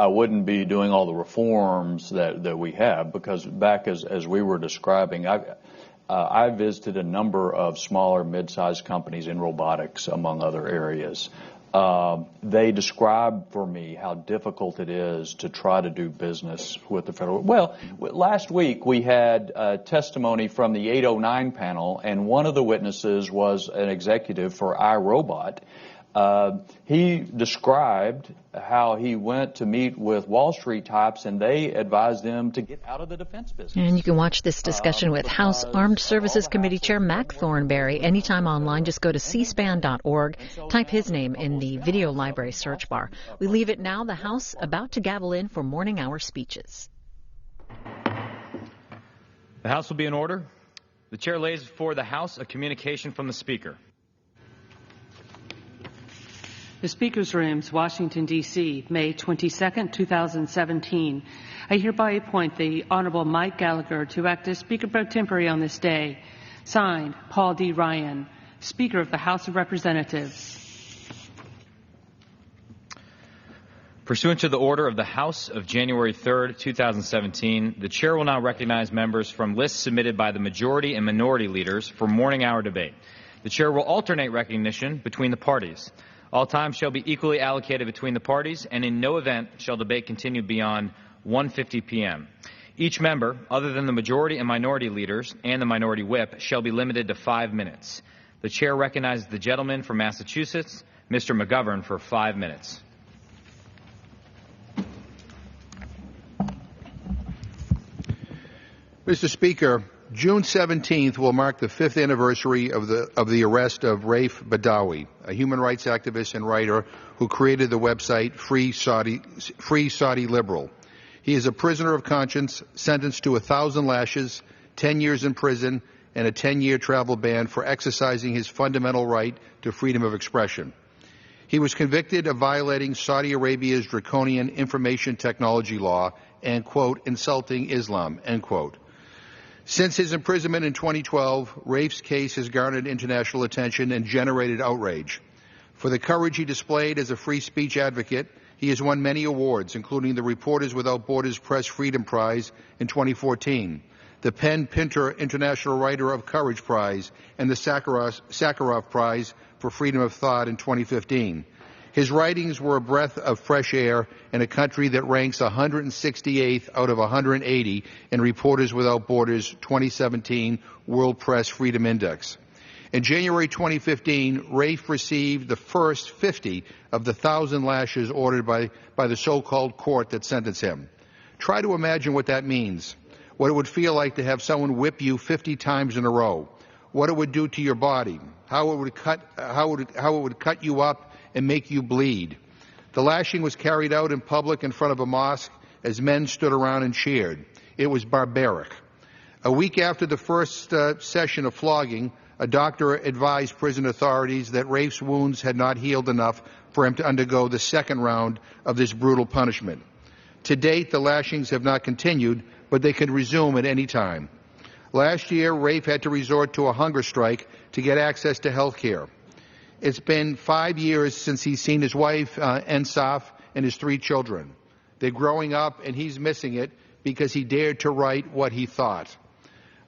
I wouldn't be doing all the reforms that we have, because back as we were describing, I visited a number of smaller, mid-sized companies in robotics, among other areas. They described for me how difficult it is to try to do business with the federal. Well, last week we had testimony from the 809 panel, and one of the witnesses was an executive for iRobot. He described how he went to meet with Wall Street types, and they advised him to get out of the defense business. And you can watch this discussion with House Armed Services Committee Chair Mac Thornberry anytime online. Just go to cspan.org, type his name in the video library search bar. We leave it now. The House about to gavel in for morning hour speeches. The House will be in order. The chair lays before the House a communication from the Speaker. The Speaker's Rooms, Washington, D.C., May 22, 2017. I hereby appoint the Honorable Mike Gallagher to act as Speaker pro tempore on this day. Signed, Paul D. Ryan, Speaker of the House of Representatives. Pursuant to the order of the House of January 3, 2017, the Chair will now recognize members from lists submitted by the majority and minority leaders for morning hour debate. The Chair will alternate recognition between the parties. All time shall be equally allocated between the parties, and in no event shall debate continue beyond 1:50 p.m. Each member, other than the majority and minority leaders and the minority whip, shall be limited to 5 minutes. The Chair recognizes the gentleman from Massachusetts, Mr. McGovern, for 5 minutes. Mr. Speaker, June 17th will mark the 5th anniversary of the arrest of Raif Badawi, a human rights activist and writer who created the website Free Saudi Liberal. He is a prisoner of conscience, sentenced to 1,000 lashes, 10 years in prison, and a 10-year travel ban for exercising his fundamental right to freedom of expression. He was convicted of violating Saudi Arabia's draconian information technology law and, quote, insulting Islam, end quote. Since his imprisonment in 2012, Raif's case has garnered international attention and generated outrage. For the courage he displayed as a free speech advocate, he has won many awards, including the Reporters Without Borders Press Freedom Prize in 2014, the Penn Pinter International Writer of Courage Prize, and the Sakharov Prize for Freedom of Thought in 2015. His writings were a breath of fresh air in a country that ranks 168th out of 180 in Reporters Without Borders 2017 World Press Freedom Index. In January 2015, Raif received the first 50 of the 1,000 lashes ordered by the so-called court that sentenced him. Try to imagine what that means, what it would feel like to have someone whip you 50 times in a row, what it would do to your body, how it would cut you up and make you bleed. The lashing was carried out in public in front of a mosque as men stood around and cheered. It was barbaric. A week after the first session of flogging, a doctor advised prison authorities that Raif's wounds had not healed enough for him to undergo the second round of this brutal punishment. To date, the lashings have not continued, but they could resume at any time. Last year, Raif had to resort to a hunger strike to get access to health care. It's been 5 years since he's seen his wife, Ensaf, and his 3 children. They're growing up, and he's missing it because he dared to write what he thought.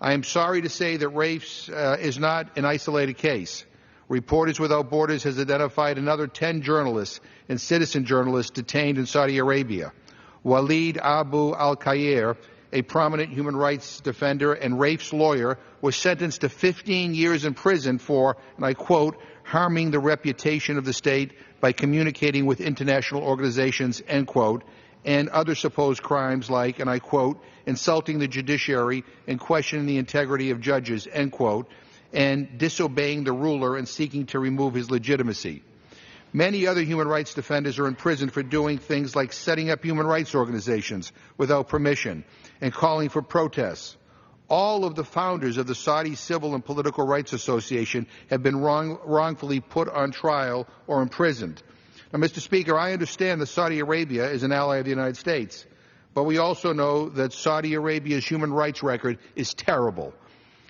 I am sorry to say that Raif is not an isolated case. Reporters Without Borders has identified another 10 journalists and citizen journalists detained in Saudi Arabia. Walid Abu al-Khair, a prominent human rights defender and Raif's lawyer, was sentenced to 15 years in prison for, and I quote, harming the reputation of the state by communicating with international organizations, end quote, and other supposed crimes like, and I quote, insulting the judiciary and questioning the integrity of judges, end quote, and disobeying the ruler and seeking to remove his legitimacy. Many other human rights defenders are in prison for doing things like setting up human rights organizations without permission and calling for protests. All of the founders of the Saudi Civil and Political Rights Association have been wrongfully put on trial or imprisoned. Now, Mr. Speaker, I understand that Saudi Arabia is an ally of the United States, but we also know that Saudi Arabia's human rights record is terrible.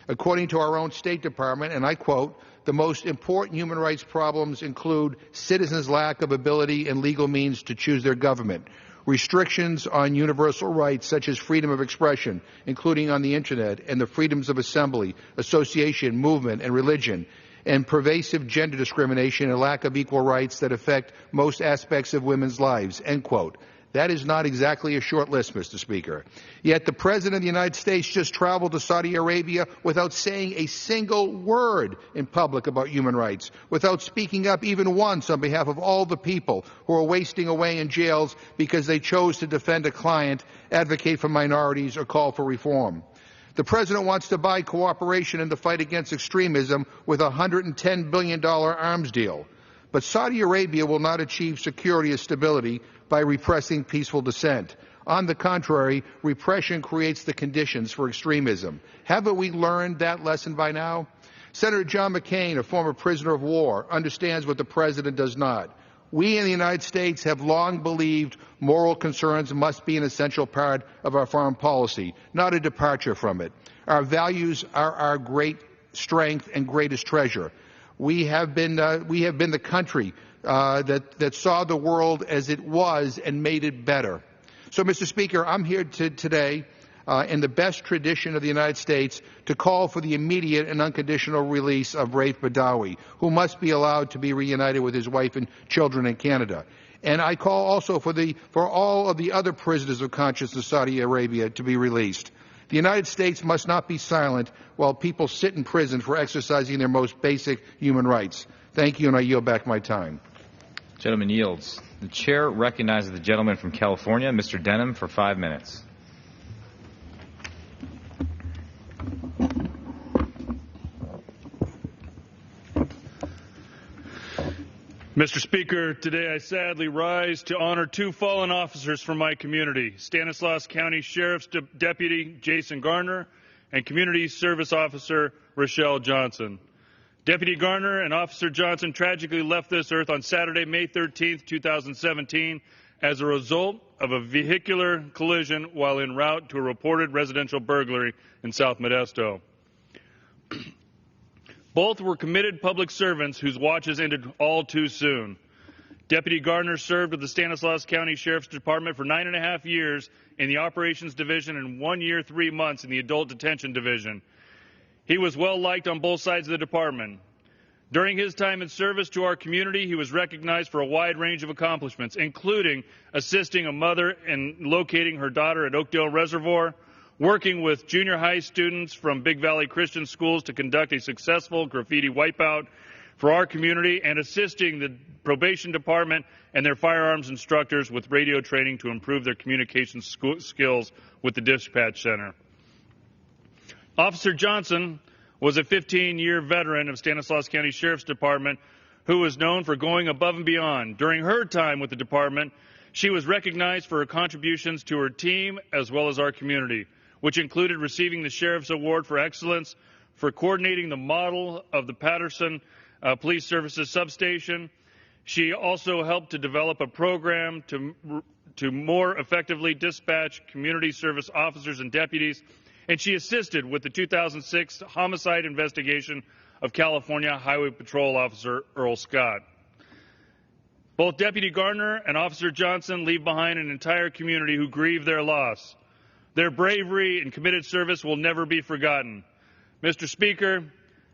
According to our own State Department, and I quote, the most important human rights problems include citizens' lack of ability and legal means to choose their government, restrictions on universal rights such as freedom of expression, including on the Internet, and the freedoms of assembly, association, movement, and religion, and pervasive gender discrimination and lack of equal rights that affect most aspects of women's lives, end quote. That is not exactly a short list, Mr. Speaker. Yet the President of the United States just traveled to Saudi Arabia without saying a single word in public about human rights, without speaking up even once on behalf of all the people who are wasting away in jails because they chose to defend a client, advocate for minorities, or call for reform. The President wants to buy cooperation in the fight against extremism with a $110 billion arms deal. But Saudi Arabia will not achieve security or stability by repressing peaceful dissent. On the contrary, repression creates the conditions for extremism. Haven't we learned that lesson by now? Senator John McCain, a former prisoner of war, understands what the President does not. We in the United States have long believed moral concerns must be an essential part of our foreign policy, not a departure from it. Our values are our great strength and greatest treasure. We have been the country that saw the world as it was and made it better. So, Mr. Speaker, I'm here today in the best tradition of the United States to call for the immediate and unconditional release of Raif Badawi, who must be allowed to be reunited with his wife and children in Canada. And I call also for all of the other prisoners of conscience in Saudi Arabia to be released. The United States must not be silent while people sit in prison for exercising their most basic human rights. Thank you, and I yield back my time. Gentleman yields. The chair recognizes the gentleman from California, Mr. Denham, for 5 minutes. Mr. Speaker, today I sadly rise to honor two fallen officers from my community, Stanislaus County Sheriff's Deputy Jason Garner and Community Service Officer Rochelle Johnson. Deputy Garner and Officer Johnson tragically left this earth on Saturday, May 13, 2017, as a result of a vehicular collision while en route to a reported residential burglary in South Modesto. Both were committed public servants whose watches ended all too soon. Deputy Garner served with the Stanislaus County Sheriff's Department for 9.5 years in the Operations Division and 1 year, 3 months in the Adult Detention Division. He was well liked on both sides of the department. During his time in service to our community, he was recognized for a wide range of accomplishments, including assisting a mother in locating her daughter at Oakdale Reservoir, working with junior high students from Big Valley Christian schools to conduct a successful graffiti wipeout for our community, and assisting the probation department and their firearms instructors with radio training to improve their communication skills with the dispatch center. Officer Johnson was a 15-year veteran of Stanislaus County Sheriff's Department who was known for going above and beyond. During her time with the department, she was recognized for her contributions to her team as well as our community, which included receiving the Sheriff's Award for Excellence for coordinating the model of the Patterson Police Services substation. She also helped to develop a program to more effectively dispatch community service officers and deputies, and she assisted with the 2006 homicide investigation of California Highway Patrol Officer Earl Scott. Both Deputy Garner and Officer Johnson leave behind an entire community who grieve their loss. Their bravery and committed service will never be forgotten. Mr. Speaker,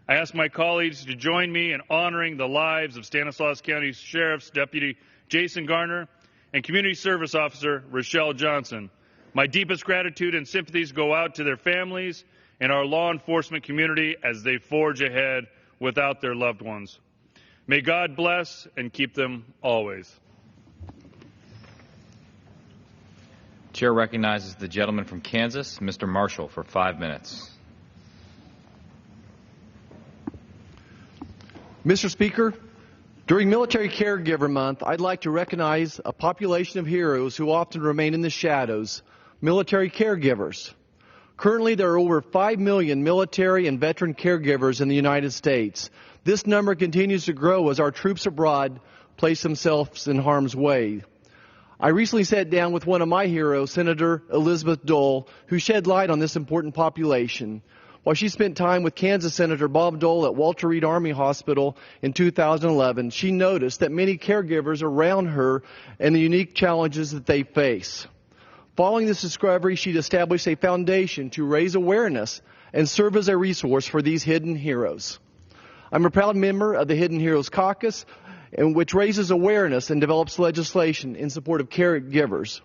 I ask my colleagues to join me in honoring the lives of Stanislaus County Sheriff's Deputy Jason Garner and Community Service Officer Rochelle Johnson. My deepest gratitude and sympathies go out to their families and our law enforcement community as they forge ahead without their loved ones. May God bless and keep them always. Chair recognizes the gentleman from Kansas, Mr. Marshall, for 5 minutes. Mr. Speaker, during Military Caregiver Month, I'd like to recognize a population of heroes who often remain in the shadows, military caregivers. Currently, there are over 5 million military and veteran caregivers in the United States. This number continues to grow as our troops abroad place themselves in harm's way. I recently sat down with one of my heroes, Senator Elizabeth Dole, who shed light on this important population. While she spent time with Kansas Senator Bob Dole at Walter Reed Army Hospital in 2011, she noticed that many caregivers around her and the unique challenges that they face. Following this discovery, she'd established a foundation to raise awareness and serve as a resource for these hidden heroes. I'm a proud member of the Hidden Heroes Caucus, which raises awareness and develops legislation in support of caregivers.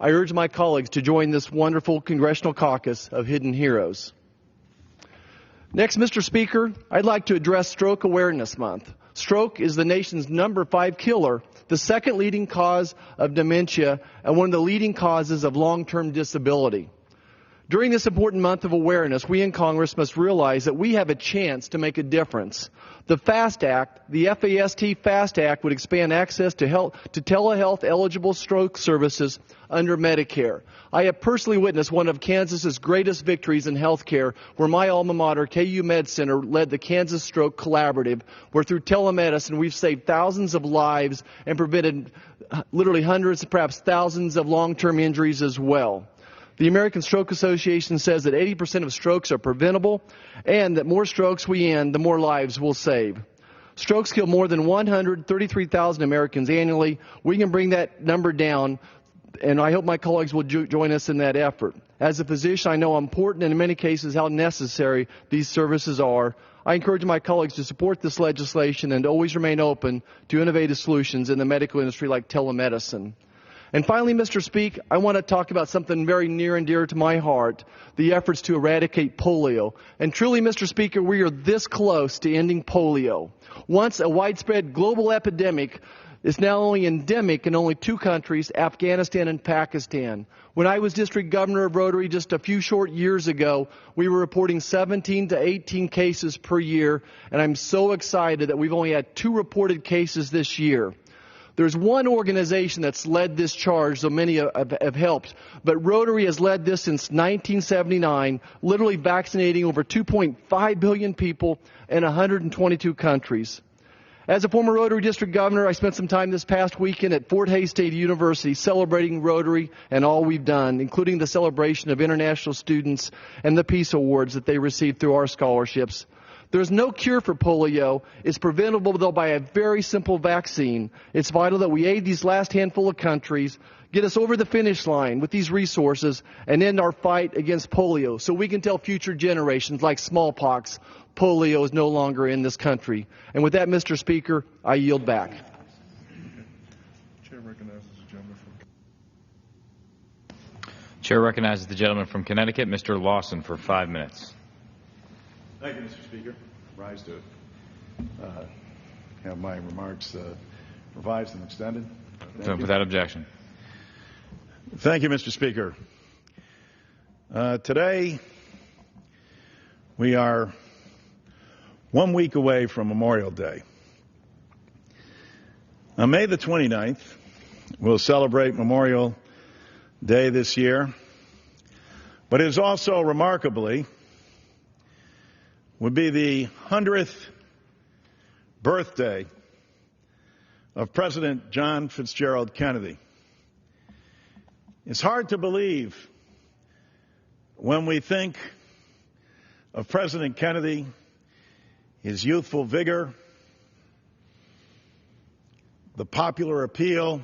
I urge my colleagues to join this wonderful congressional caucus of hidden heroes. Next, Mr. Speaker, I'd like to address Stroke Awareness Month. Stroke is the nation's number 5 killer, the second leading cause of dementia, and one of the leading causes of long-term disability. During this important month of awareness, we in Congress must realize that we have a chance to make a difference. The FAST Act, the FAST FAST Act, would expand access to telehealth eligible stroke services under Medicare. I have personally witnessed one of Kansas's greatest victories in health care, where my alma mater, KU Med Center, led the Kansas Stroke Collaborative, where through telemedicine we've saved thousands of lives and prevented literally hundreds, perhaps thousands of long-term injuries as well. The American Stroke Association says that 80% of strokes are preventable, and that more strokes we end, the more lives we'll save. Strokes kill more than 133,000 Americans annually. We can bring that number down, and I hope my colleagues will join us in that effort. As a physician, I know how important and in many cases how necessary these services are. I encourage my colleagues to support this legislation and to always remain open to innovative solutions in the medical industry like telemedicine. And finally, Mr. Speaker, I want to talk about something very near and dear to my heart, the efforts to eradicate polio. And truly, Mr. Speaker, we are this close to ending polio. Once a widespread global epidemic, it's now only endemic in only 2 countries, Afghanistan and Pakistan. When I was district governor of Rotary just a few short years ago, we were reporting 17 to 18 cases per year, and I'm so excited that we've only had 2 reported cases this year. There's one organization that's led this charge, so many have helped, but Rotary has led this since 1979, literally vaccinating over 2.5 billion people in 122 countries. As a former Rotary District Governor, I spent some time this past weekend at Fort Hays State University celebrating Rotary and all we've done, including the celebration of international students and the Peace Awards that they received through our scholarships. There's no cure for polio. It's preventable, though, by a very simple vaccine. It's vital that we aid these last handful of countries, get us over the finish line with these resources, and end our fight against polio so we can tell future generations, like smallpox, polio is no longer in this country. And with that, Mr. Speaker, I yield back. Chair recognizes the gentleman from Connecticut, Mr. Lawson, for 5 minutes. Thank you, Mr. Speaker. Rise to have my remarks revised and extended. Without objection. Thank you, Mr. Speaker. Today, we are 1 week away from Memorial Day. On May the 29th, we'll celebrate Memorial Day this year, but it is also remarkably would be the 100th birthday of President John Fitzgerald Kennedy. It's hard to believe when we think of President Kennedy, his youthful vigor, the popular appeal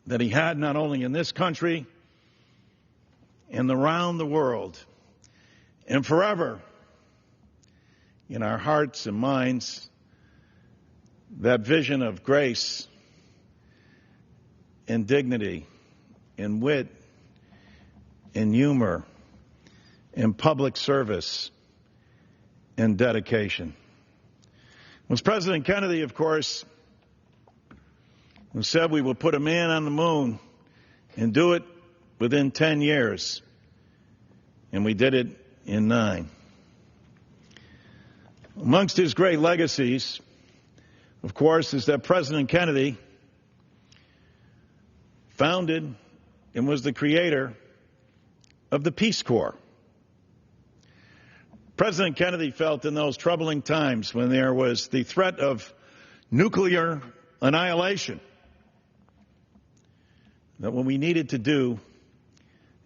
that he had not only in this country and around the world, and forever in our hearts and minds, that vision of grace and dignity and wit and humor and public service and dedication. It was President Kennedy, of course, who said we would put a man on the moon and do it within 10 years. And we did it in 9. Amongst his great legacies, of course, is that President Kennedy founded and was the creator of the Peace Corps. President Kennedy felt in those troubling times when there was the threat of nuclear annihilation that what we needed to do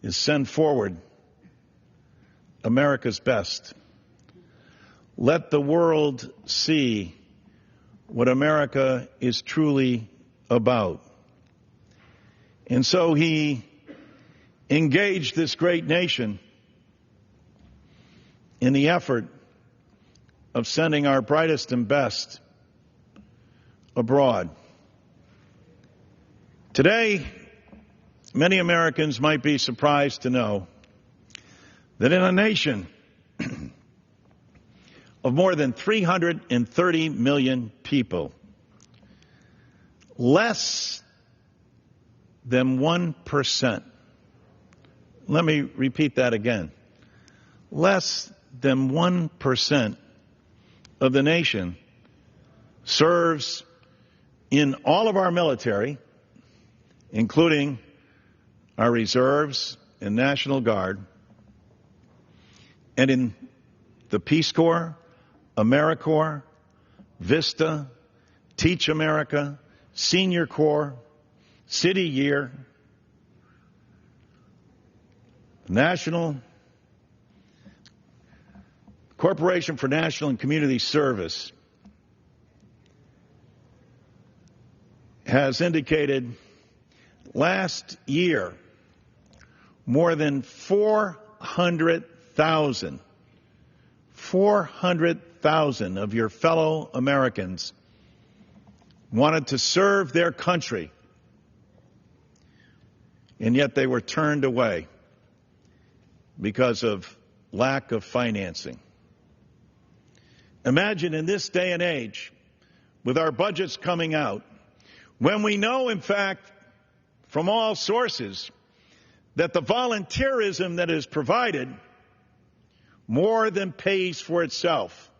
is send forward America's best. Let the world see what America is truly about. And so he engaged this great nation in the effort of sending our brightest and best abroad. Today, many Americans might be surprised to know that in a nation of more than 330 million people, less than 1%, let me repeat that again, less than 1% of the nation serves in all of our military, including our reserves and National Guard, and in the Peace Corps, AmeriCorps, VISTA, Teach America, Senior Corps, City Year, National Corporation for National and Community Service has indicated last year more than 400,000 of your fellow Americans wanted to serve their country, and yet they were turned away because of lack of financing. Imagine in this day and age, with our budgets coming out, when we know, in fact, from all sources, that the volunteerism that is provided more than pays for itself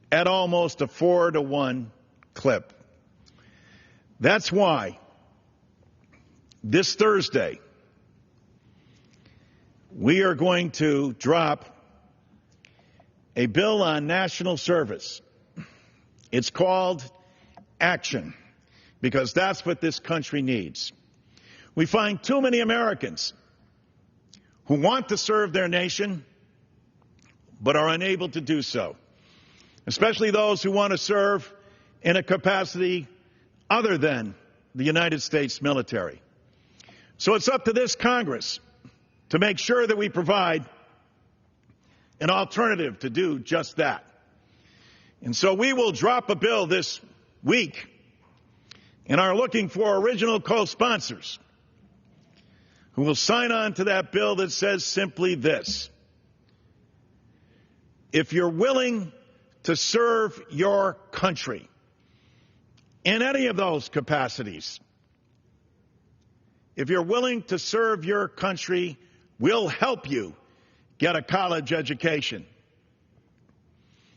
at almost a 4-to-1 clip. That's why this Thursday we are going to drop a bill on national service. It's called Action, because that's what this country needs. We find too many Americans who want to serve their nation but are unable to do so, especially those who want to serve in a capacity other than the United States military. So it's up to this Congress to make sure that we provide an alternative to do just that. And so we will drop a bill this week and are looking for original co-sponsors who will sign on to that bill that says simply this: if you're willing to serve your country in any of those capacities, if you're willing to serve your country, we'll help you get a college education.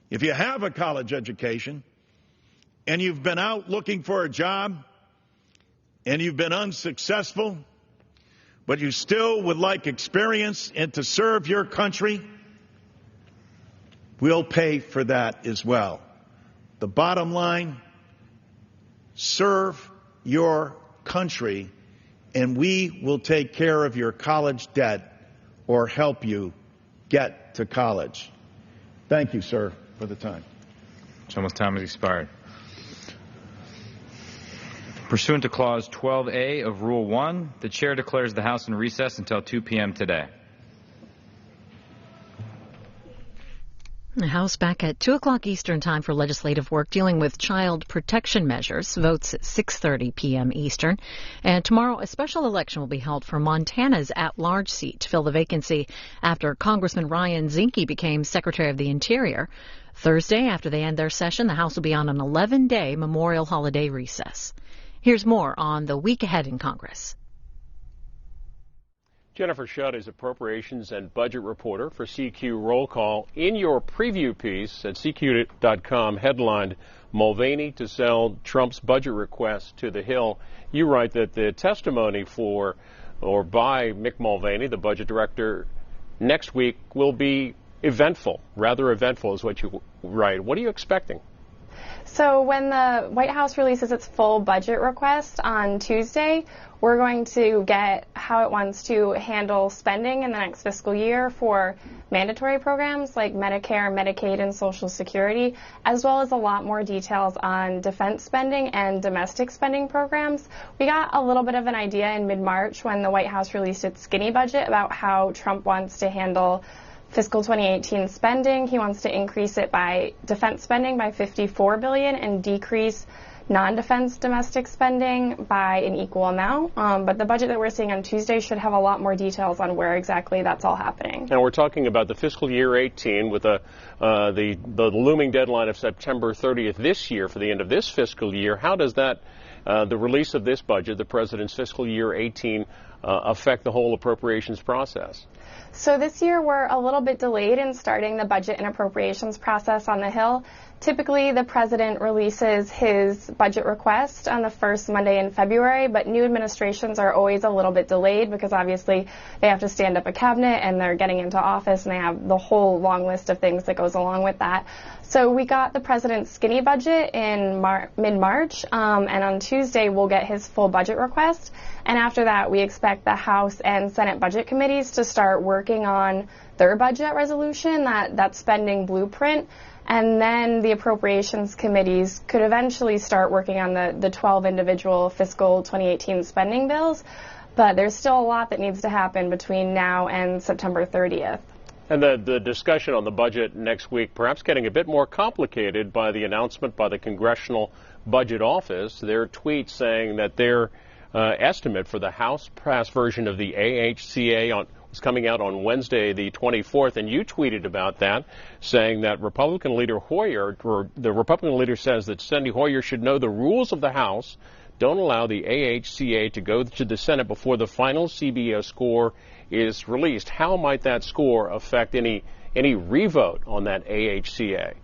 If you have a college education and you've been out looking for a job and you've been unsuccessful, but you still would like experience and to serve your country, we'll pay for that as well. The bottom line, serve your country and we will take care of your college debt or help you get to college. Thank you, sir, for the time. Gentleman's time has expired. Pursuant to Clause 12A of Rule 1, the Chair declares the House in recess until 2 p.m. today. The House back at 2 o'clock Eastern Time for legislative work dealing with child protection measures. Votes at 6:30 p.m. Eastern. And tomorrow, a special election will be held for Montana's at-large seat to fill the vacancy after Congressman Ryan Zinke became Secretary of the Interior. Thursday, after they end their session, the House will be on an 11-day Memorial Holiday recess. Here's more on the week ahead in Congress. Jennifer Shutt is appropriations and budget reporter for CQ Roll Call. In your preview piece at CQ.com, headlined Mulvaney to sell Trump's budget request to the Hill, you write that the testimony for or by Mick Mulvaney, the budget director, next week will be eventful, rather eventful is what you write. What are you expecting? So when the White House releases its full budget request on Tuesday, we're going to get how it wants to handle spending in the next fiscal year for mandatory programs like Medicare, Medicaid, and Social Security, as well as a lot more details on defense spending and domestic spending programs. We got a little bit of an idea in mid-March when the White House released its skinny budget about how Trump wants to handle fiscal 2018 spending. He wants to increase it by defense spending by $54 billion and decrease non-defense domestic spending by an equal amount. But the budget that we're seeing on Tuesday should have a lot more details on where exactly that's all happening. And we're talking about the fiscal year 18 with the looming deadline of September 30th this year for the end of this fiscal year. How does that, the release of this budget, the president's fiscal year 18, affect the whole appropriations process? So this year we're a little bit delayed in starting the budget and appropriations process on the Hill. Typically, the president releases his budget request on the first Monday in February, but new administrations are always a little bit delayed because obviously they have to stand up a cabinet and they're getting into office and they have the whole long list of things that goes along with that. So we got the president's skinny budget in mid-March, and on Tuesday we'll get his full budget request. And after that, we expect the House and Senate budget committees to start working on their budget resolution, that spending blueprint. And then the appropriations committees could eventually start working on the 12 individual fiscal 2018 spending bills. But there's still a lot that needs to happen between now and September 30th. And the discussion on the budget next week perhaps getting a bit more complicated by the announcement by the Congressional Budget Office, their tweet saying that their estimate for the House-passed version of the AHCA was coming out on Wednesday, the 24th, and you tweeted about that, saying that Republican leader Hoyer, or the Republican leader says that Steny Hoyer should know the rules of the House don't allow the AHCA to go to the Senate before the final CBO score is released. How might that score affect any revote on that AHCA?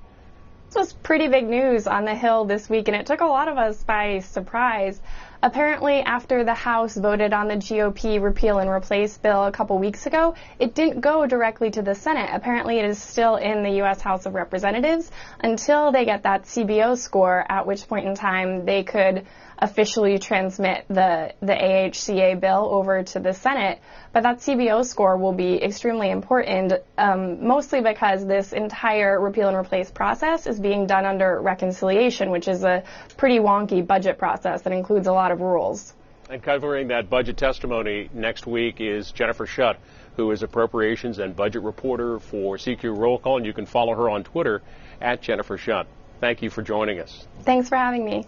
This was pretty big news on the Hill this week, and it took a lot of us by surprise. Apparently, after the House voted on the GOP repeal and replace bill a couple weeks ago, it didn't go directly to the Senate. Apparently, it is still in the U.S. House of Representatives until they get that CBO score, at which point in time they could officially transmit the AHCA bill over to the Senate. But that CBO score will be extremely important, mostly because this entire repeal and replace process is being done under reconciliation, which is a pretty wonky budget process that includes a lot of rules. And covering that budget testimony next week is Jennifer Shutt, who is appropriations and budget reporter for CQ Roll Call, and you can follow her on Twitter at Jennifer Shutt. Thank you for joining us. Thanks for having me.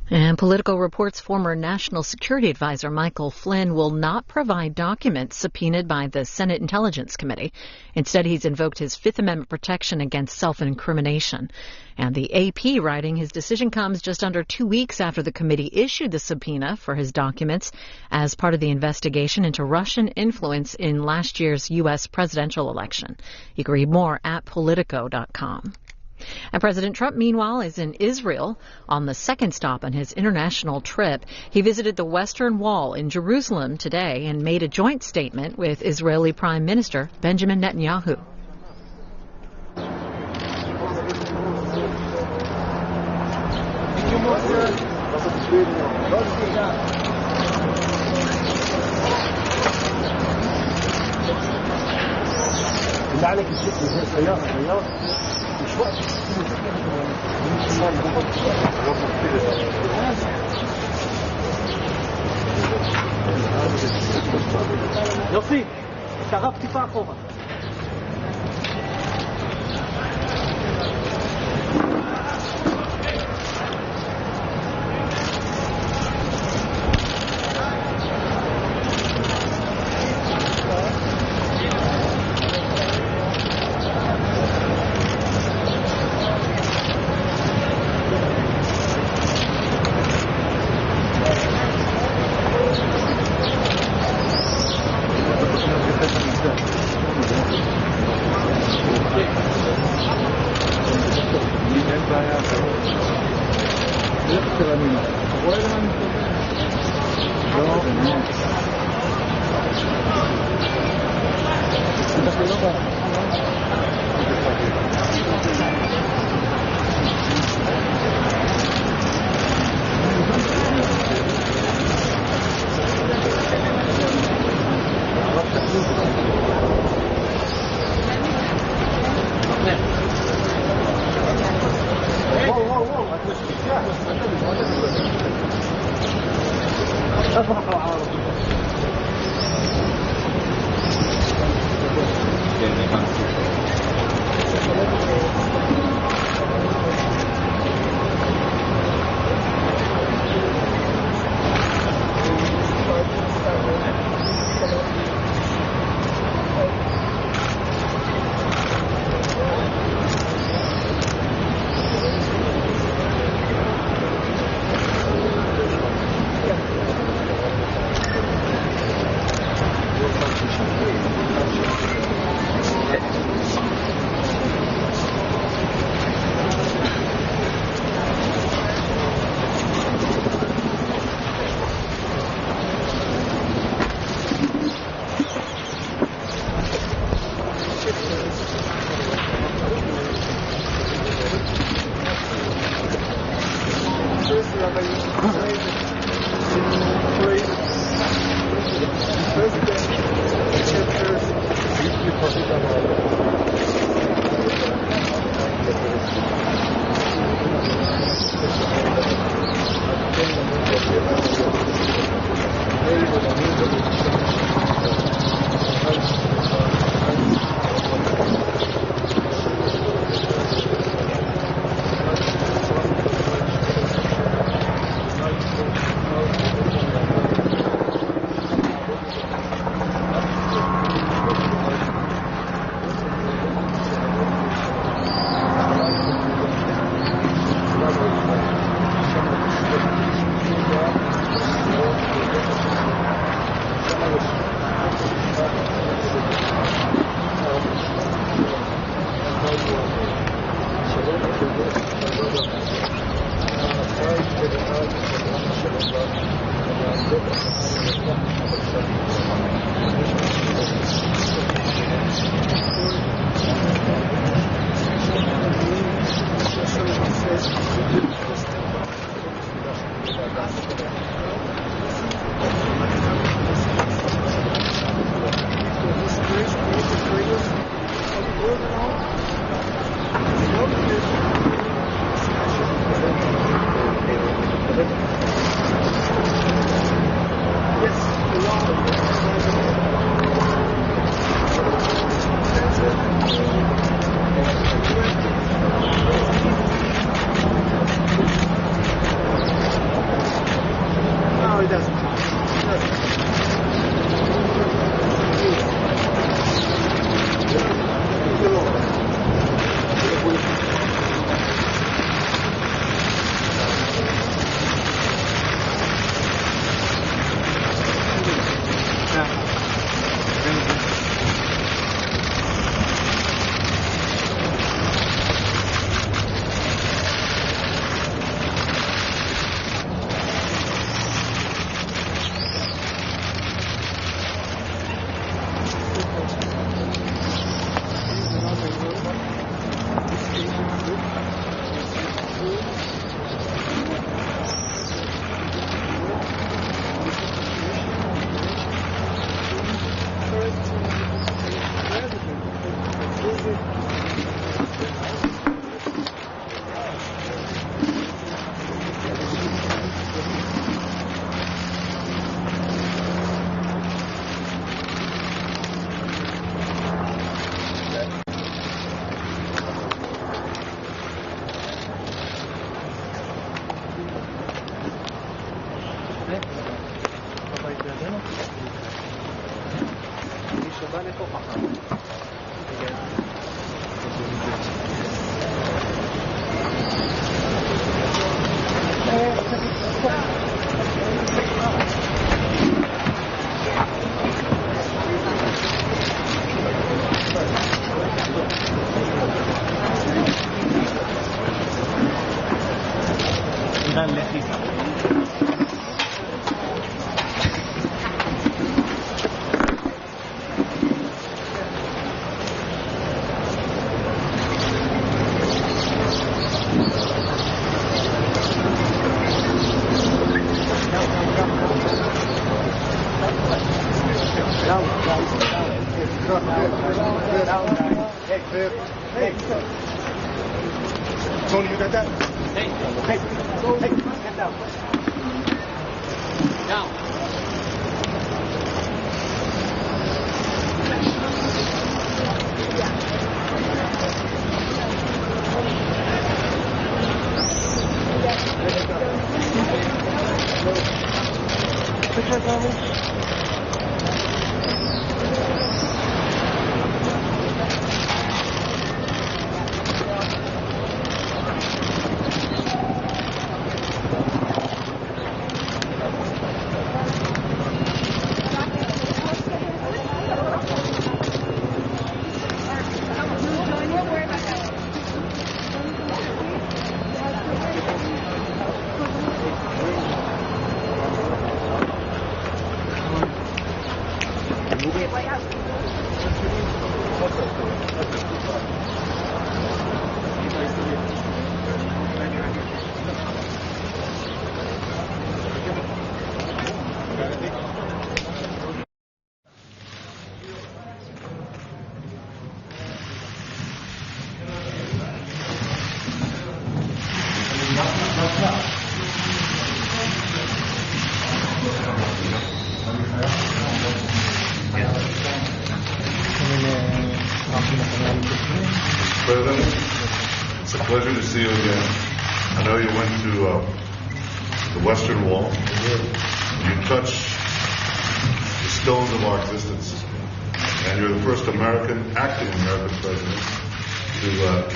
And Politico reports former National Security Advisor Michael Flynn will not provide documents subpoenaed by the Senate Intelligence Committee. Instead, he's invoked his Fifth Amendment protection against self-incrimination. And the AP writing his decision comes just under 2 weeks after the committee issued the subpoena for his documents as part of the investigation into Russian influence in last year's U.S. presidential election. You can read more at Politico.com. And President Trump, meanwhile, is in Israel on the second stop on his international trip. He visited the Western Wall in Jerusalem today and made a joint statement with Israeli Prime Minister Benjamin Netanyahu. יופי, תרף טיפה אחורה. Tony, you got that? Hey, get down. Down. President, it's a pleasure to see you again. I know you went to the Western Wall. You touched the stones of our existence. And you're the first acting American president to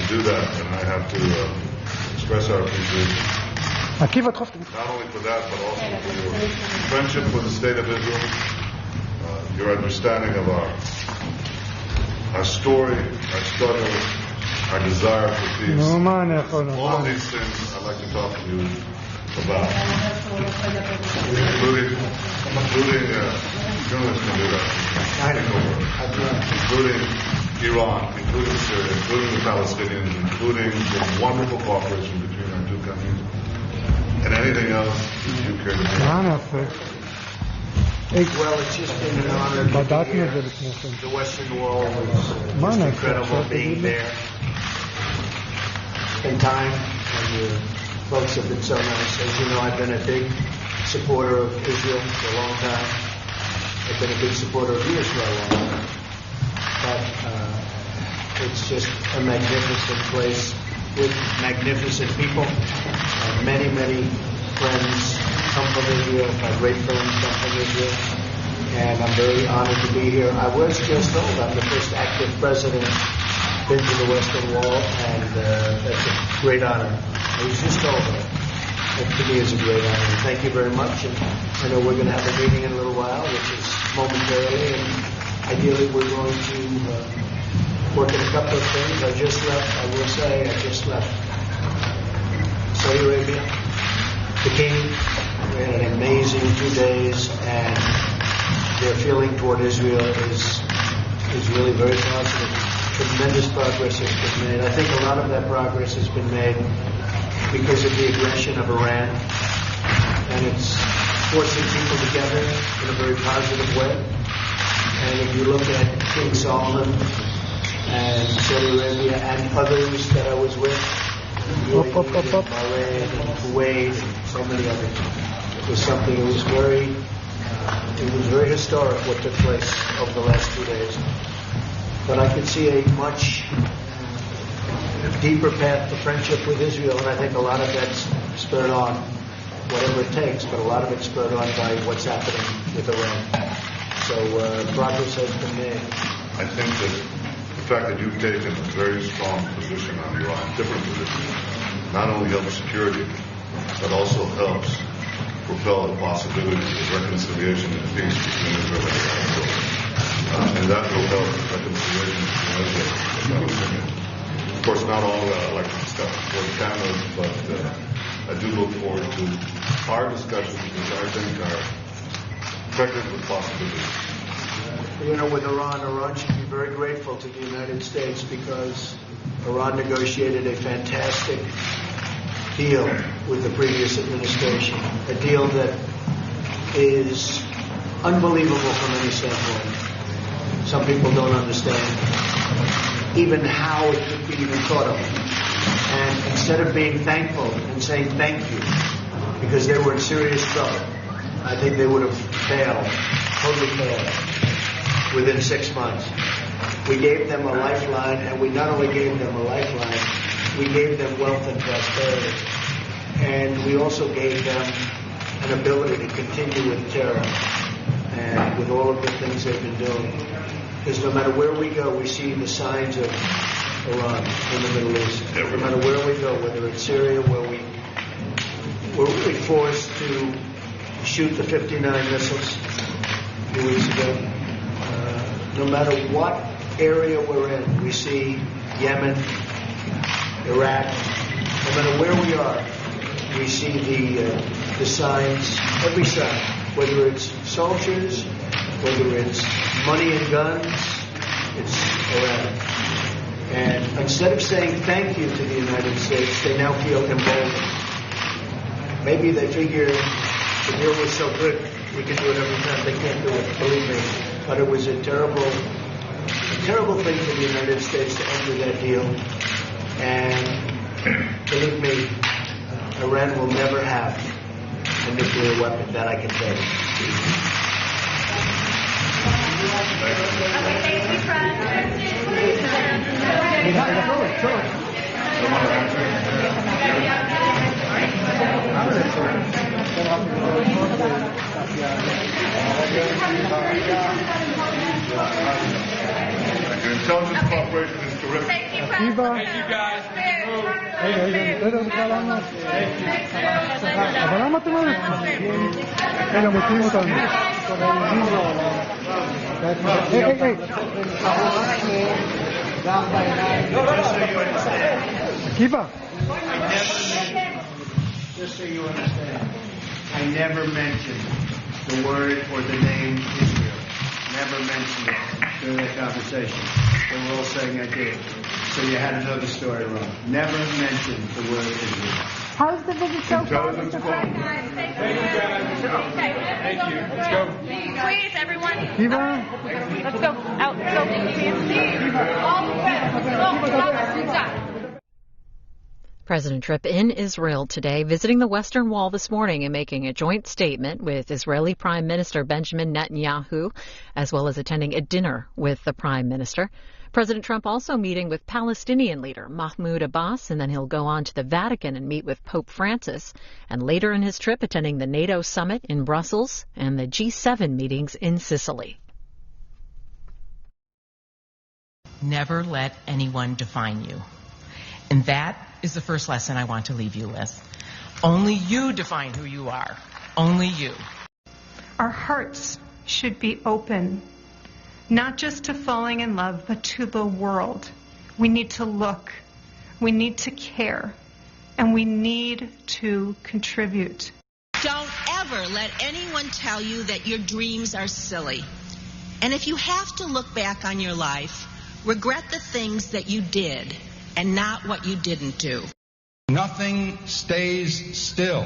do that. And I have to express our appreciation. Not only for that, but also for your friendship with the State of Israel, your understanding of our story, our struggle, our desire for peace. All of these things I'd like to talk to you about, including journalists can do that, including Iran, including Syria, including the Palestinians, including the wonderful cooperation between our two countries, and anything else that you care to say. Well, it's just been an honor to be here. The Western Wall was just incredible being there. Spend time, and your folks have been so nice. As you know, I've been a big supporter of Israel for a long time. I've been a big supporter of yours for a long time. But it's just a magnificent place with magnificent people. Many, many friends come from Israel. My great friends come from Israel. And I'm very honored to be here. I was just told I'm the first active president been to the Western Wall, and that's a great honor. I was just told that. That to me is a great honor. Thank you very much. And I know we're going to have a meeting in a little while, which is momentarily, and ideally we're going to work on a couple of things. I just left Saudi Arabia, the King. We had an amazing 2 days, and their feeling toward Israel is really very positive. Tremendous progress has been made. I think a lot of that progress has been made because of the aggression of Iran, and it's forcing people together in a very positive way. And if you look at King Solomon and Saudi Arabia and others that I was with, Bahrain and Kuwait and so many others, it was something that was very historic what took place over the last 2 days. But I could see a much deeper path to friendship with Israel, and I think a lot of that's spurred on, whatever it takes, but a lot of it's spurred on by what's happening with Iran. So progress has been made. I think that the fact that you've taken a very strong position on Iran, different position, not only helps security, but also helps propel the possibility of reconciliation and peace between Israel and Iran. And that will help reconciliation between Israel and Palestine. Of course, not all like stuff before the cameras, but I do look forward to our discussions, which I think are pregnant with possibilities. You know, with Iran should be very grateful to the United States because Iran negotiated a fantastic deal with the previous administration, a deal that is unbelievable from any standpoint. Some people don't understand even how it could be even thought of. And instead of being thankful and saying thank you, because they were in serious trouble, I think they would have failed, totally failed, within 6 months. We gave them a lifeline, and we not only gave them a lifeline, we gave them wealth and prosperity. And we also gave them an inability to continue with terror and with all of the things they've been doing. Because no matter where we go, we see the signs of Iran in the Middle East. No matter where we go, whether it's Syria, where we were really forced to shoot the 59 missiles a few weeks ago. No matter what area we're in, we see Yemen, Iraq. No matter where we are, we see the signs, every sign, whether it's soldiers, whether it's money and guns, it's Iran. And instead of saying thank you to the United States, they now feel emboldened. Maybe they figure the deal was so good, we can do it every time. They can't do it, believe me. But it was a terrible thing for the United States to enter that deal. And believe me, Iran will never have a nuclear weapon. That I can tell you. Your intelligence cooperation is terrific. Thank you guys. Just so you understand, I never mentioned the word or the name Israel. Never mentioned it during that conversation. They were all saying I did. So you had to know the story wrong. Never mentioned the word Israel. How's the visit so far, Mr. Frank? Thank you. Let's go. Please, everyone. Let's go. Out. Go. All the way. President Trump in Israel today, visiting the Western Wall this morning and making a joint statement with Israeli Prime Minister Benjamin Netanyahu, as well as attending a dinner with the Prime Minister. President Trump also meeting with Palestinian leader Mahmoud Abbas, and then he'll go on to the Vatican and meet with Pope Francis, and later in his trip attending the NATO summit in Brussels and the G7 meetings in Sicily. Never let anyone define you. And that is the first lesson I want to leave you with. Only you define who you are. Only you. Our hearts should be open, not just to falling in love, but to the world. We need to look, we need to care, and we need to contribute. Don't ever let anyone tell you that your dreams are silly. And if you have to look back on your life, regret the things that you did and not what you didn't do. Nothing stays still.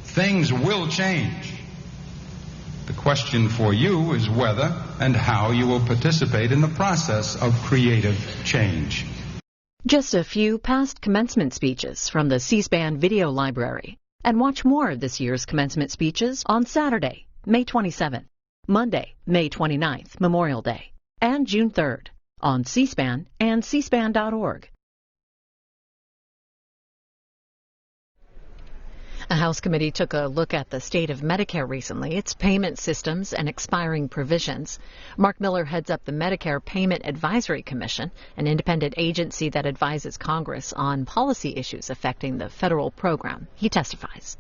Things will change. The question for you is whether and how you will participate in the process of creative change. Just a few past commencement speeches from the C-SPAN video library. And watch more of this year's commencement speeches on Saturday, May 27th, Monday, May 29th, Memorial Day, and June 3rd on C-SPAN and cspan.org. A House committee took a look at the state of Medicare recently, its payment systems and expiring provisions. Mark Miller heads up the Medicare Payment Advisory Commission, an independent agency that advises Congress on policy issues affecting the federal program. He testifies.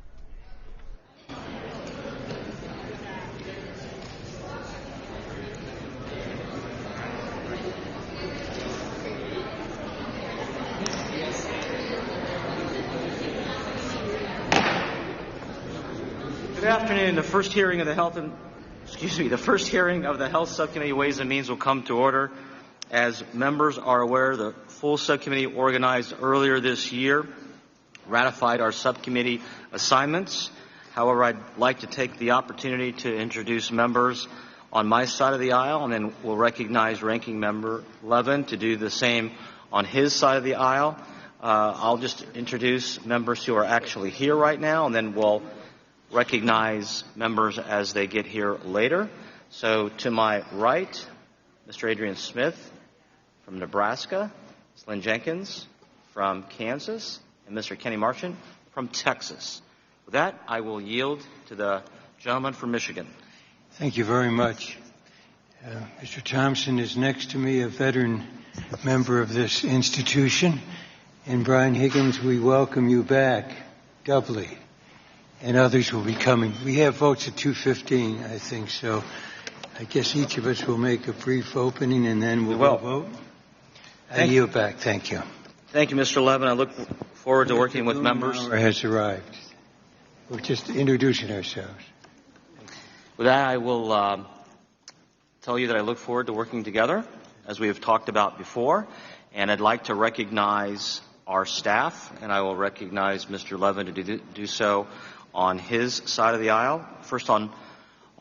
Good afternoon. The first hearing of the Health Subcommittee Ways and Means will come to order. As members are aware, the full subcommittee organized earlier this year ratified our subcommittee assignments. However, I'd like to take the opportunity to introduce members on my side of the aisle, and then we'll recognize Ranking Member Levin to do the same on his side of the aisle. I'll just introduce members who are actually here right now, and then we'll recognize members as they get here later. So to my right, Mr. Adrian Smith from Nebraska, Ms. Lynn Jenkins from Kansas, and Mr. Kenny Marchant from Texas. With that, I will yield to the gentleman from Michigan. Thank you very much. Mr. Thompson is next to me, a veteran member of this institution. And Brian Higgins, we welcome you back doubly. And others will be coming. We have votes at 2:15, I think, so I guess each of us will make a brief opening and then we'll vote. I yield back. Thank you. Thank you, Mr. Levin. I look forward to working with members. Hour has arrived. We're just introducing ourselves. With that, I will tell you that I look forward to working together, as we have talked about before, and I'd like to recognize our staff, and I will recognize Mr. Levin to do so on his side of the aisle. First, on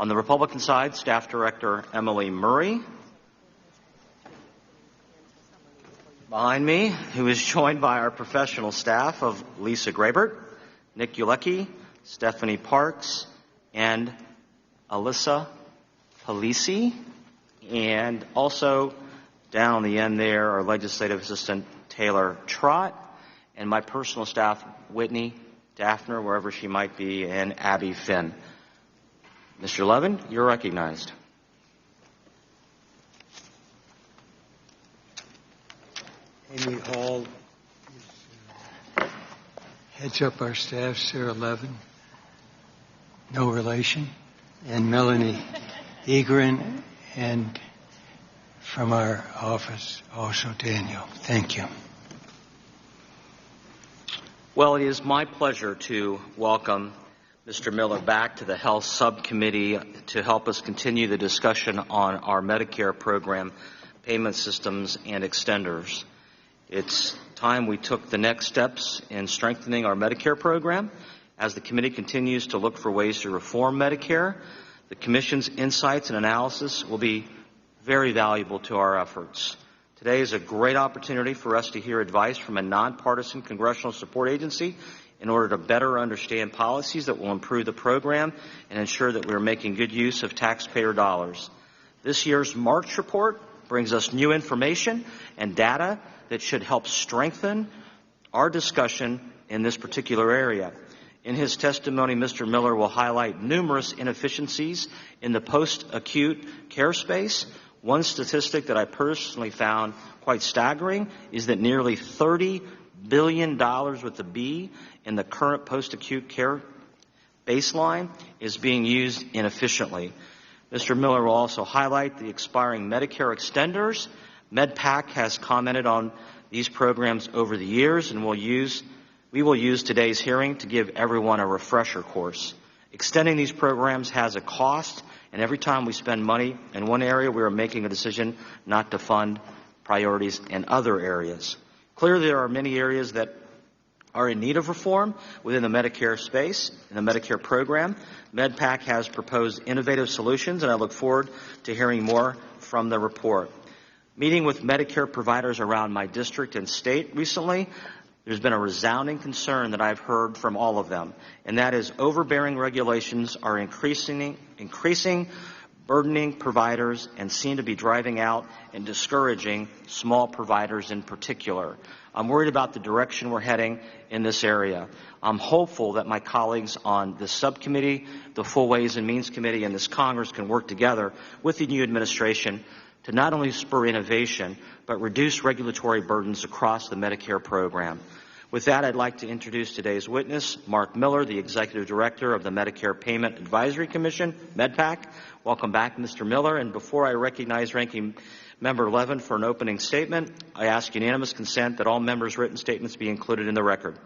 the Republican side, Staff Director Emily Murray. Behind me, who is joined by our professional staff of Lisa Grabert, Nick Ulecki, Stephanie Parks, and Alyssa Palisi. And also down on the end there, our legislative assistant Taylor Trott, and my personal staff, Whitney Daphner, wherever she might be, and Abby Finn. Mr. Levin, you're recognized. Amy Hall heads up our staff, Sarah Levin, no relation, and Melanie Egren, and from our office, also Daniel. Thank you. Well, it is my pleasure to welcome Mr. Miller back to the Health Subcommittee to help us continue the discussion on our Medicare program, payment systems, and extenders. It's time we took the next steps in strengthening our Medicare program. As the committee continues to look for ways to reform Medicare, the Commission's insights and analysis will be very valuable to our efforts. Today is a great opportunity for us to hear advice from a nonpartisan congressional support agency in order to better understand policies that will improve the program and ensure that we are making good use of taxpayer dollars. This year's March report brings us new information and data that should help strengthen our discussion in this particular area. In his testimony, Mr. Miller will highlight numerous inefficiencies in the post-acute care space. One statistic that I personally found quite staggering is that nearly $30 billion with a B in the current post-acute care baseline is being used inefficiently. Mr. Miller will also highlight the expiring Medicare extenders. MedPAC has commented on these programs over the years, and we will use today's hearing to give everyone a refresher course. Extending these programs has a cost, and every time we spend money in one area, we are making a decision not to fund priorities in other areas. Clearly, there are many areas that are in need of reform within the Medicare space, in the Medicare program. MedPAC has proposed innovative solutions, and I look forward to hearing more from the report. Meeting with Medicare providers around my district and state recently, there's been a resounding concern that I've heard from all of them, and that is overbearing regulations are increasing, burdening providers, and seem to be driving out and discouraging small providers in particular. I'm worried about the direction we're heading in this area. I'm hopeful that my colleagues on this subcommittee, the Full Ways and Means Committee, and this Congress can work together with the new administration to not only spur innovation, but reduce regulatory burdens across the Medicare program. With that, I'd like to introduce today's witness, Mark Miller, the Executive Director of the Medicare Payment Advisory Commission, MedPAC. Welcome back, Mr. Miller. And before I recognize Ranking Member Levin for an opening statement, I ask unanimous consent that all members' written statements be included in the record.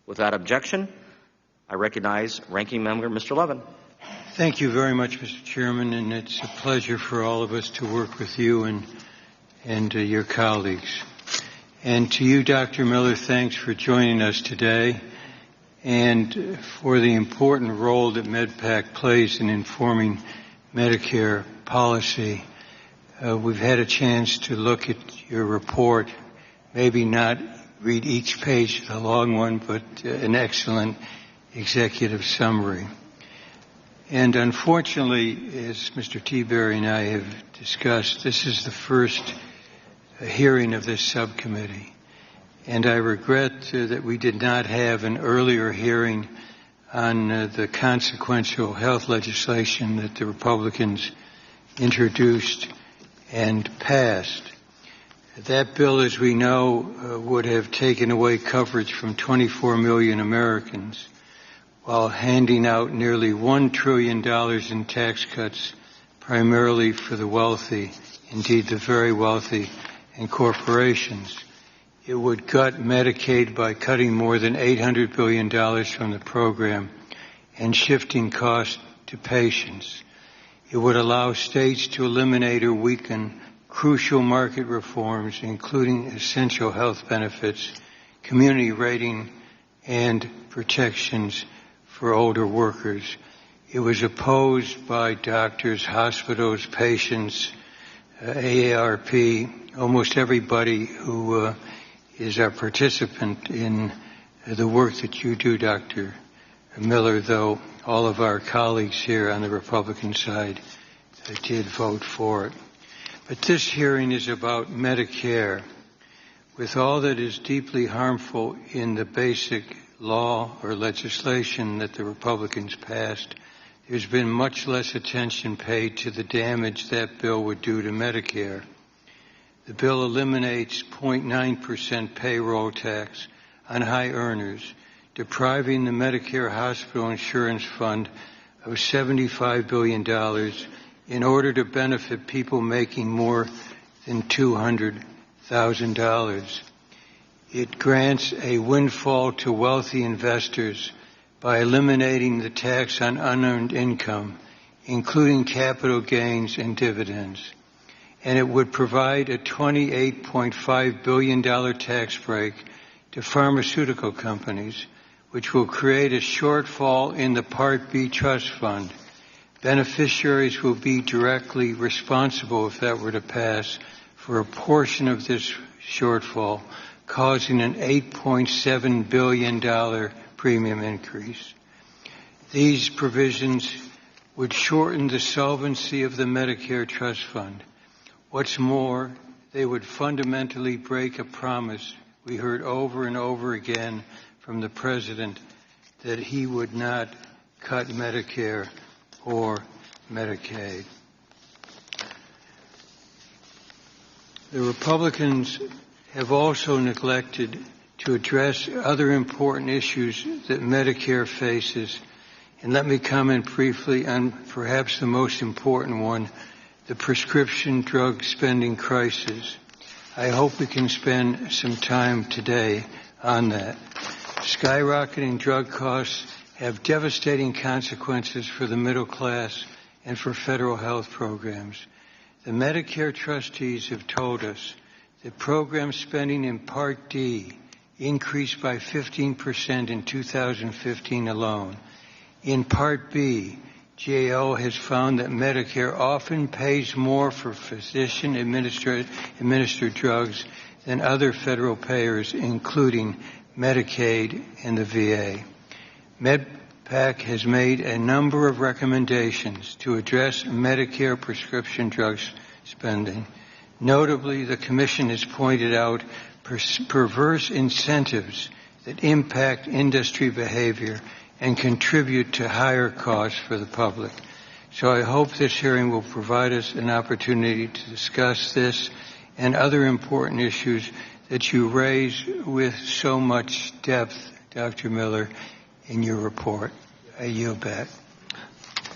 Without objection, I recognize Ranking Member Mr. Levin. Thank you very much, Mr. Chairman, and it's a pleasure for all of us to work with you and your colleagues. And to you, Dr. Miller, thanks for joining us today and for the important role that MedPAC plays in informing Medicare policy. We've had a chance to look at your report, maybe not read each page of the long one, but an excellent executive summary. And unfortunately, as Mr. Tiberi and I have discussed, this is the first hearing of this subcommittee. And I regret that we did not have an earlier hearing on the consequential health legislation that the Republicans introduced and passed. That bill, as we know, would have taken away coverage from 24 million Americans while handing out nearly $1 trillion in tax cuts, primarily for the wealthy, indeed the very wealthy, and corporations. It would gut Medicaid by cutting more than $800 billion from the program and shifting costs to patients. It would allow states to eliminate or weaken crucial market reforms, including essential health benefits, community rating, and protections for older workers. It was opposed by doctors, hospitals, patients, AARP, almost everybody who is our participant in the work that you do, Dr. Miller, though all of our colleagues here on the Republican side did vote for it. But this hearing is about Medicare. With all that is deeply harmful in the basic law or legislation that the Republicans passed, there's been much less attention paid to the damage that bill would do to Medicare. The bill eliminates 0.9% payroll tax on high earners, depriving the Medicare Hospital Insurance Fund of $75 billion in order to benefit people making more than $200,000. It grants a windfall to wealthy investors by eliminating the tax on unearned income, including capital gains and dividends. And it would provide a $28.5 billion tax break to pharmaceutical companies, which will create a shortfall in the Part B trust fund. Beneficiaries will be directly responsible, if that were to pass, for a portion of this shortfall, causing an $8.7 billion premium increase. These provisions would shorten the solvency of the Medicare Trust Fund. What's more, they would fundamentally break a promise we heard over and over again from the President that he would not cut Medicare or Medicaid. The Republicans have also neglected to address other important issues that Medicare faces, and let me comment briefly on perhaps the most important one, the prescription drug spending crisis. I hope we can spend some time today on that. Skyrocketing drug costs have devastating consequences for the middle class and for federal health programs. The Medicare trustees have told us that program spending in Part D increased by 15% in 2015 alone. In Part B, GAO has found that Medicare often pays more for physician-administered drugs than other federal payers, including Medicaid and the VA. MedPAC has made a number of recommendations to address Medicare prescription drugs spending. Notably, the Commission has pointed out perverse incentives that impact industry behavior and contribute to higher costs for the public. So I hope this hearing will provide us an opportunity to discuss this and other important issues that you raise with so much depth, Dr. Miller, in your report. I yield back.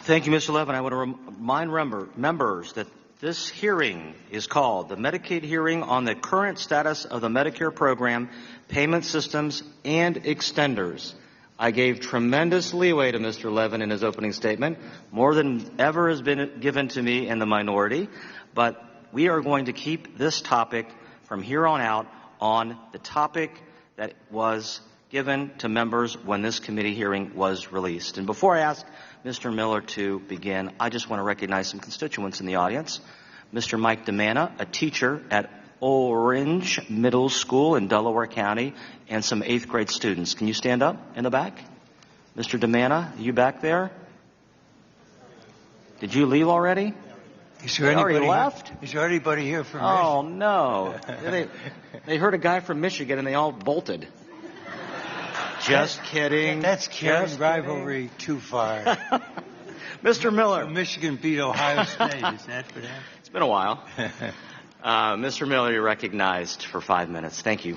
Thank you, Mr. Levin. I want to remind members that this hearing is called the Medicaid hearing on the current status of the Medicare program, payment systems, and extenders. I gave tremendous leeway to Mr. Levin in his opening statement, more than ever has been given to me in the minority, but we are going to keep this topic from here on out on the topic that was given to members when this committee hearing was released. And before I ask Mr. Miller to begin, I just want to recognize some constituents in the audience. Mr. Mike DeManna, a teacher at Orange Middle School in Delaware County, and some 8th grade students. Can you stand up in the back? Mr. DeManna, are you back there? Did you leave already? Is there anybody left? Is there anybody here from Michigan? Oh, no. They heard a guy from Michigan and they all bolted. Just kidding. That's carrying rivalry too far. Mr. Miller. Michigan beat Ohio State. Is that what happened? It's been a while. Mr. Miller, you're recognized for 5 minutes. Thank you.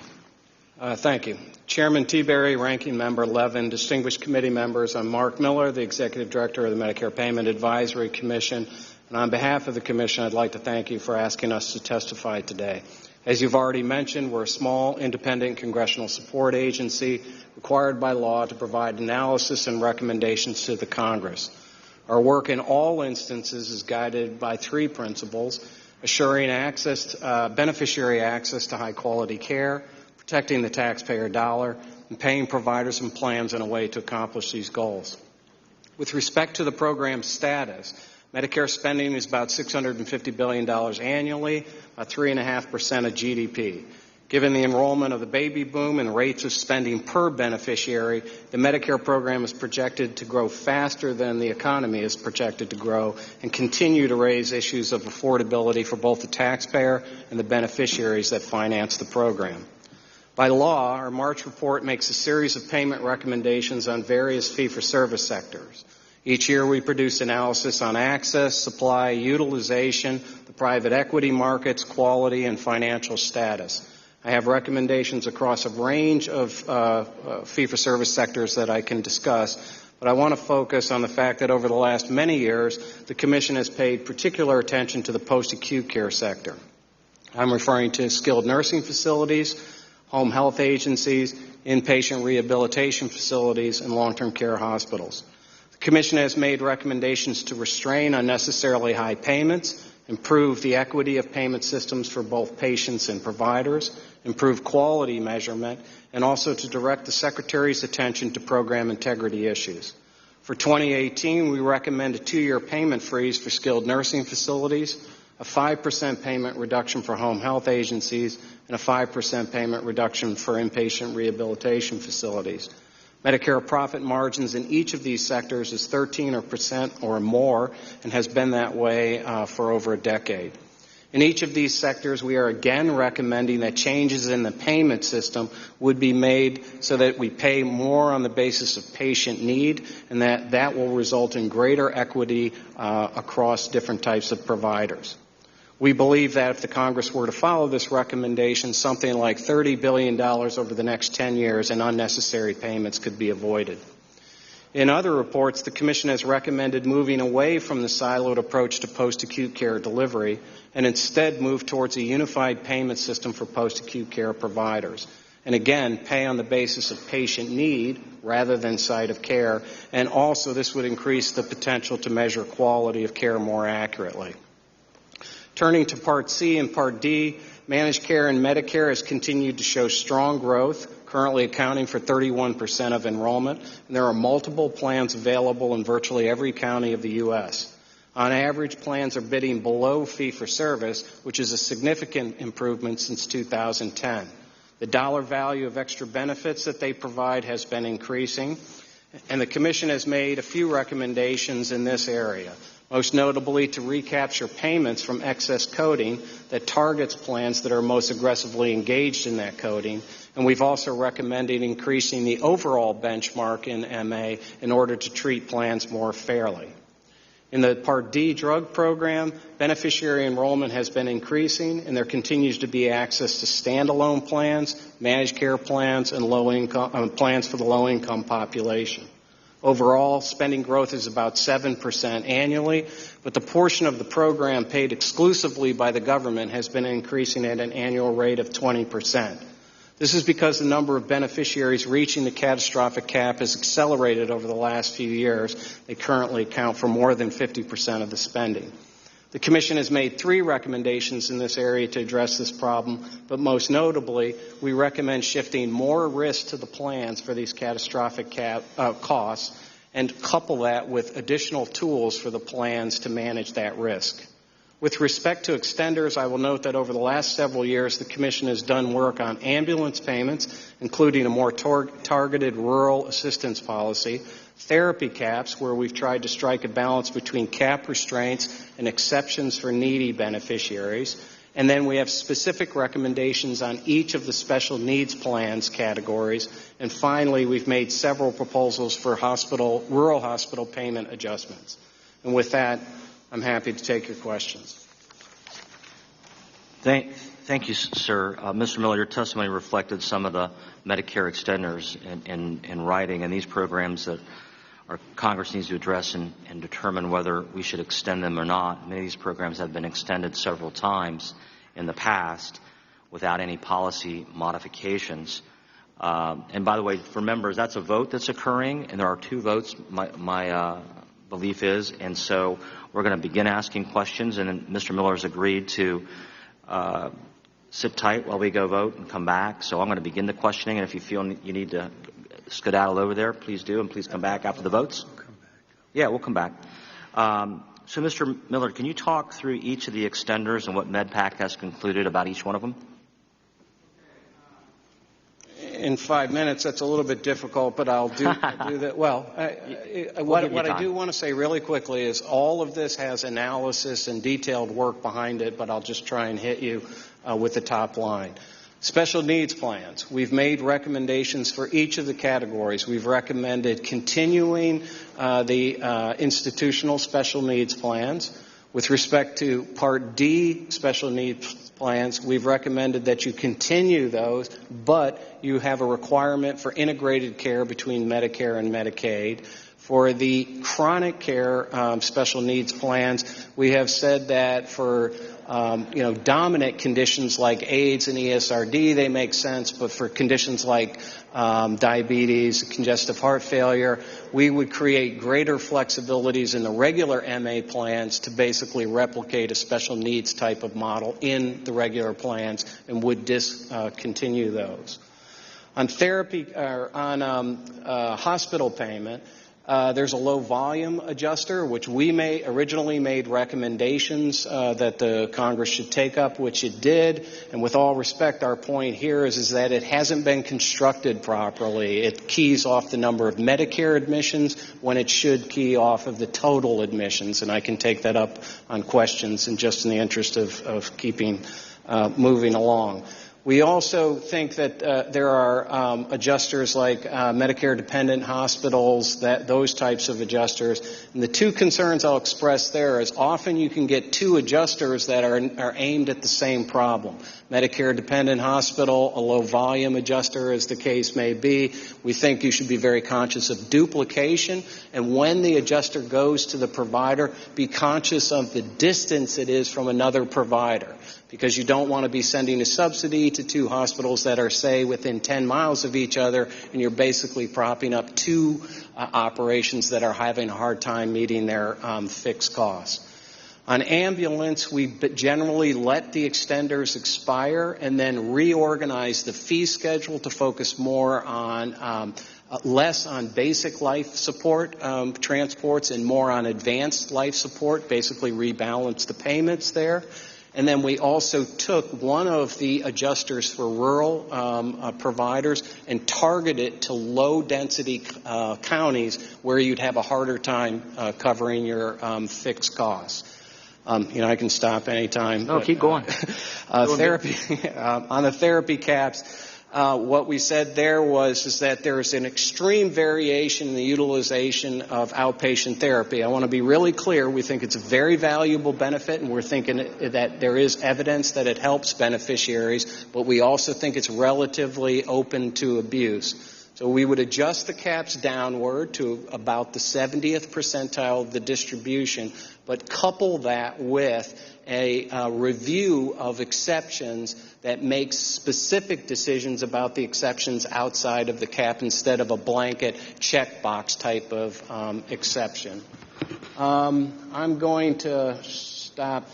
Thank you. Chairman Teaberry, Ranking Member Levin, distinguished committee members, I'm Mark Miller, the Executive Director of the Medicare Payment Advisory Commission, and on behalf of the Commission, I'd like to thank you for asking us to testify today. As you've already mentioned, we're a small, independent congressional support agency required by law to provide analysis and recommendations to the Congress. Our work in all instances is guided by 3 principles: assuring beneficiary access to high-quality care, protecting the taxpayer dollar, and paying providers and plans in a way to accomplish these goals. With respect to the program's status, Medicare spending is about $650 billion annually, about 3.5% of GDP. Given the enrollment of the baby boom and rates of spending per beneficiary, the Medicare program is projected to grow faster than the economy is projected to grow and continue to raise issues of affordability for both the taxpayer and the beneficiaries that finance the program. By law, our March report makes a series of payment recommendations on various fee-for-service sectors. Each year we produce analysis on access, supply, utilization, the private equity markets, quality, and financial status. I have recommendations across a range of fee-for-service sectors that I can discuss, but I want to focus on the fact that over the last many years, the Commission has paid particular attention to the post-acute care sector. I'm referring to skilled nursing facilities, home health agencies, inpatient rehabilitation facilities, and long-term care hospitals. The Commission has made recommendations to restrain unnecessarily high payments, improve the equity of payment systems for both patients and providers, improve quality measurement, and also to direct the Secretary's attention to program integrity issues. For 2018, we recommend a 2-year payment freeze for skilled nursing facilities, a 5% payment reduction for home health agencies, and a 5% payment reduction for inpatient rehabilitation facilities. Medicare profit margins in each of these sectors is 13% or more and has been that way for over a decade. In each of these sectors, we are again recommending that changes in the payment system would be made so that we pay more on the basis of patient need, and that will result in greater equity across different types of providers. We believe that if the Congress were to follow this recommendation, something like $30 billion over the next 10 years in unnecessary payments could be avoided. In other reports, the Commission has recommended moving away from the siloed approach to post-acute care delivery and instead move towards a unified payment system for post-acute care providers. And again, pay on the basis of patient need rather than site of care. And also, this would increase the potential to measure quality of care more accurately. Turning to Part C and Part D, managed care and Medicare has continued to show strong growth, currently accounting for 31% of enrollment, and there are multiple plans available in virtually every county of the U.S. On average, plans are bidding below fee-for-service, which is a significant improvement since 2010. The dollar value of extra benefits that they provide has been increasing, and the Commission has made a few recommendations in this area. Most notably to recapture payments from excess coding that targets plans that are most aggressively engaged in that coding. And we've also recommended increasing the overall benchmark in MA in order to treat plans more fairly. In the Part D drug program, beneficiary enrollment has been increasing, and there continues to be access to standalone plans, managed care plans, and plans for the low-income population. Overall, spending growth is about 7% annually, but the portion of the program paid exclusively by the government has been increasing at an annual rate of 20%. This is because the number of beneficiaries reaching the catastrophic cap has accelerated over the last few years. They currently account for more than 50% of the spending. The Commission has made 3 recommendations in this area to address this problem, but most notably, we recommend shifting more risk to the plans for these catastrophic costs and couple that with additional tools for the plans to manage that risk. With respect to extenders, I will note that over the last several years, the Commission has done work on ambulance payments, including a more targeted rural assistance policy, therapy caps, where we've tried to strike a balance between cap restraints and exceptions for needy beneficiaries, And then we have specific recommendations on each of the special needs plans categories. And finally, we've made several proposals for rural hospital payment adjustments. And with that, I'm happy to take your questions. Thank you, sir. Mr. Miller, your testimony reflected some of the Medicare extenders in writing, and these programs that our Congress needs to address and determine whether we should extend them or not. Many of these programs have been extended several times in the past without any policy modifications. And by the way, for members, that's a vote that's occurring, and there are 2 votes, my belief is. And so we're going to begin asking questions, and Mr. Miller has agreed to sit tight while we go vote and come back. So I'm going to begin the questioning, and if you feel you need to skedaddle over there, please do, and please come back after the votes. We'll come back. Yeah, we'll come back. So, Mr. Miller, can you talk through each of the extenders and what MedPAC has concluded about each one of them? In 5 minutes, that's a little bit difficult, but I'll do that. Well, what I do want to say really quickly is all of this has analysis and detailed work behind it, but I'll just try and hit you with the top line. Special needs plans. We've made recommendations for each of the categories. We've recommended continuing the institutional special needs plans. With respect to Part D special needs plans, we've recommended that you continue those, but you have a requirement for integrated care between Medicare and Medicaid. For the chronic care special needs plans, we have said that for dominant conditions like AIDS and ESRD, they make sense, but for conditions like diabetes, congestive heart failure, we would create greater flexibilities in the regular MA plans to basically replicate a special needs type of model in the regular plans and would discontinue those. On therapy, or on hospital payment, there's a low volume adjuster, which we originally made recommendations that the Congress should take up, which it did. And with all respect, our point here is that it hasn't been constructed properly. It keys off the number of Medicare admissions when it should key off of the total admissions. And I can take that up on questions in just in the interest of keeping moving along. We also think that there are adjusters like Medicare-dependent hospitals, those types of adjusters. And the 2 concerns I'll express there is often you can get 2 adjusters that are aimed at the same problem. Medicare-dependent hospital, a low-volume adjuster, as the case may be. We think you should be very conscious of duplication. And when the adjuster goes to the provider, be conscious of the distance it is from another provider, because you don't want to be sending a subsidy to 2 hospitals that are, say, within 10 miles of each other, and you're basically propping up 2 operations that are having a hard time meeting their fixed costs. On ambulance, we generally let the extenders expire and then reorganize the fee schedule to focus more on less on basic life support transports and more on advanced life support, basically rebalance the payments there. And then we also took one of the adjusters for rural providers and targeted it to low-density counties where you'd have a harder time covering your fixed costs. I can stop anytime. No, keep going. Therapy on the therapy caps. What we said there is that there is an extreme variation in the utilization of outpatient therapy. I want to be really clear. We think it's a very valuable benefit, and we're thinking that there is evidence that it helps beneficiaries, but we also think it's relatively open to abuse. So we would adjust the caps downward to about the 70th percentile of the distribution, but couple that with a review of exceptions that makes specific decisions about the exceptions outside of the cap instead of a blanket checkbox type of exception. I'm going to stop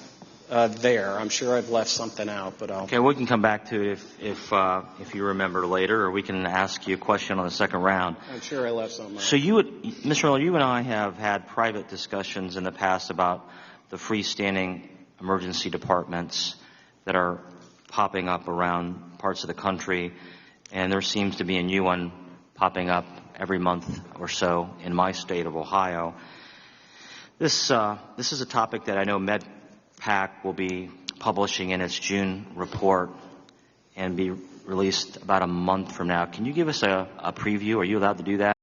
there. I'm sure I've left something out, but I'll... Okay, we can come back to it if you remember later, or we can ask you a question on the second round. I'm sure I left something out. So Mr. Miller, you and I have had private discussions in the past about the freestanding emergency departments that are popping up around parts of the country, and there seems to be a new one popping up every month or so in my state of Ohio. This is a topic that I know MedPAC will be publishing in its June report and be released about a month from now. Can you give us a preview? Are you allowed to do that?